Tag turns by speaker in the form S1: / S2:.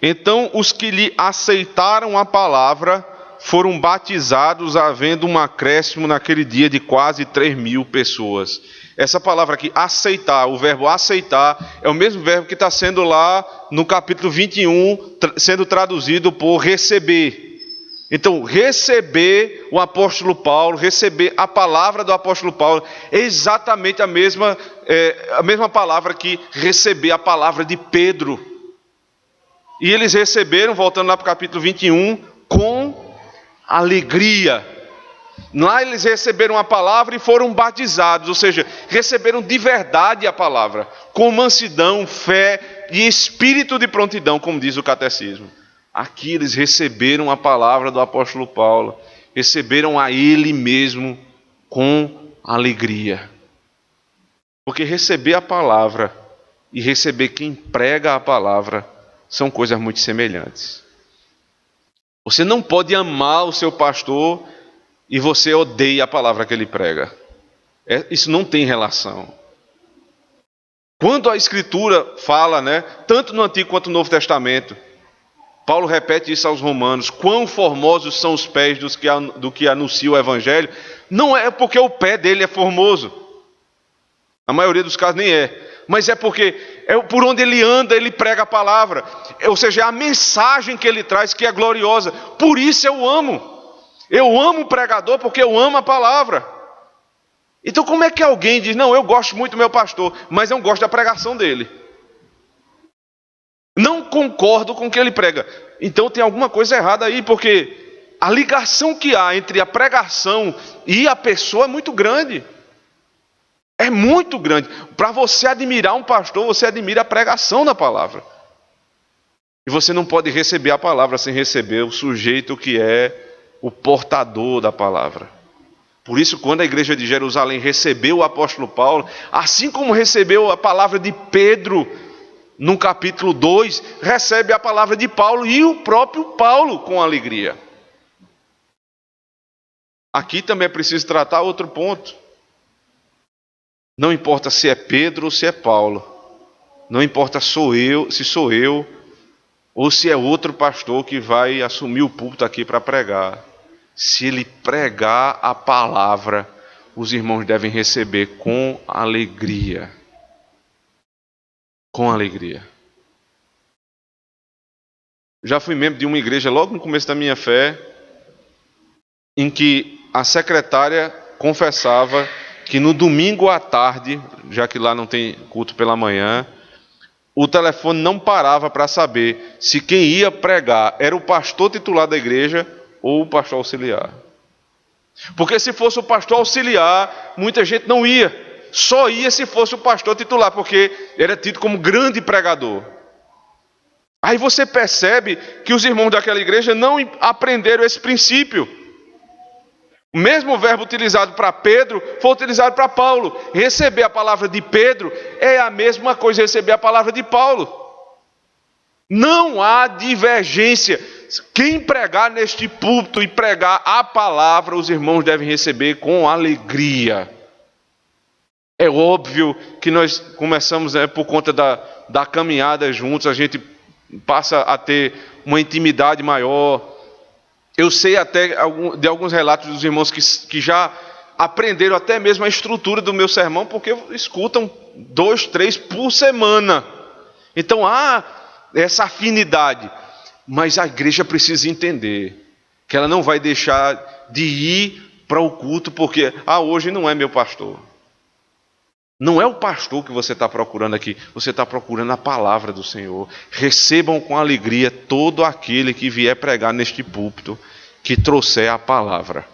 S1: Então os que lhe aceitaram a palavra foram batizados, havendo um acréscimo naquele dia de quase 3.000 pessoas. Essa palavra aqui, aceitar, o verbo aceitar, é o mesmo verbo que está sendo lá no capítulo 21, sendo traduzido por receber. Então, receber o apóstolo Paulo, receber a palavra do apóstolo Paulo, é exatamente a mesma palavra que receber a palavra de Pedro. E eles receberam, voltando lá para o capítulo 21, com alegria. Lá eles receberam a palavra e foram batizados, ou seja, receberam de verdade a palavra, com mansidão, fé e espírito de prontidão, como diz o catecismo. Aqui eles receberam a palavra do apóstolo Paulo, receberam a ele mesmo com alegria. Porque receber a palavra e receber quem prega a palavra são coisas muito semelhantes. Você não pode amar o seu pastor e você odeia a palavra que ele prega. Isso não tem relação. Quando a Escritura fala, tanto no Antigo quanto no Novo Testamento, Paulo repete isso aos romanos: quão formosos são os pés do que anuncia o Evangelho. Não é porque o pé dele é formoso. A maioria dos casos nem é. Mas é porque por onde ele anda, ele prega a palavra. Ou seja, é a mensagem que ele traz que é gloriosa. Por isso eu amo. Eu amo o pregador porque eu amo a palavra. Então como é que alguém diz: não, eu gosto muito do meu pastor, mas não gosto da pregação dele? Não concordo com o que ele prega. Então tem alguma coisa errada aí, porque a ligação que há entre a pregação e a pessoa é muito grande. É muito grande. Para você admirar um pastor, você admira a pregação da palavra. E você não pode receber a palavra sem receber o sujeito que é o portador da palavra. Por isso, quando a igreja de Jerusalém recebeu o apóstolo Paulo, assim como recebeu a palavra de Pedro, no capítulo 2, recebe a palavra de Paulo e o próprio Paulo com alegria. Aqui também é preciso tratar outro ponto. Não importa se é Pedro ou se é Paulo. Não importa se sou eu ou se é outro pastor que vai assumir o púlpito aqui para pregar. Se ele pregar a palavra, os irmãos devem receber com alegria. Com alegria. Já fui membro de uma igreja logo no começo da minha fé, em que a secretária confessava que no domingo à tarde, já que lá não tem culto pela manhã, o telefone não parava para saber se quem ia pregar era o pastor titular da igreja ou o pastor auxiliar. Porque se fosse o pastor auxiliar, muita gente não ia. Só ia se fosse o pastor titular, porque era tido como grande pregador. Aí você percebe que os irmãos daquela igreja não aprenderam esse princípio. O mesmo verbo utilizado para Pedro foi utilizado para Paulo. Receber a palavra de Pedro é a mesma coisa receber a palavra de Paulo. Não há divergência. Quem pregar neste púlpito e pregar a palavra, os irmãos devem receber com alegria. É óbvio que nós começamos, por conta da caminhada juntos, a gente passa a ter uma intimidade maior. Eu sei até de alguns relatos dos irmãos que já aprenderam até mesmo a estrutura do meu sermão, porque escutam 2, 3 por semana. Então há essa afinidade. Mas a igreja precisa entender que ela não vai deixar de ir para o culto porque hoje não é meu pastor. Não é o pastor que você está procurando aqui, você está procurando a palavra do Senhor. Recebam com alegria todo aquele que vier pregar neste púlpito, que trouxer a palavra.